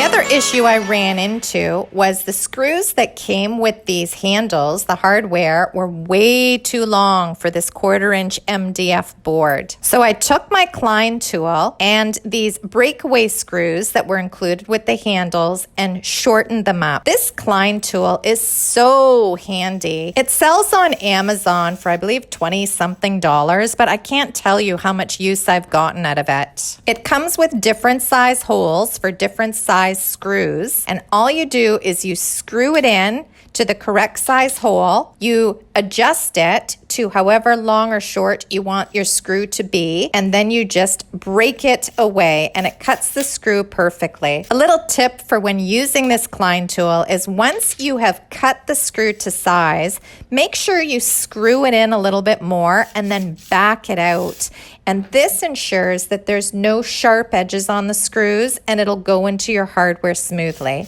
other issue I ran into was the screws that came with these handles, the hardware, were way too long for this 1/4-inch MDF board. So I took my Klein tool and these breakaway screws that were included with the handles and shortened them up. This Klein tool is so handy. It sells on Amazon for, I believe, $20-something, but I can't tell you how much use I've gotten out of it. It comes with different size holes for different size screws, and all you do is you screw it in to the correct size hole. You adjust it to however long or short you want your screw to be, and then you just break it away and it cuts the screw perfectly. A little tip for when using this Klein tool is once you have cut the screw to size, make sure you screw it in a little bit more and then back it out. And this ensures that there's no sharp edges on the screws and it'll go into your hardware smoothly.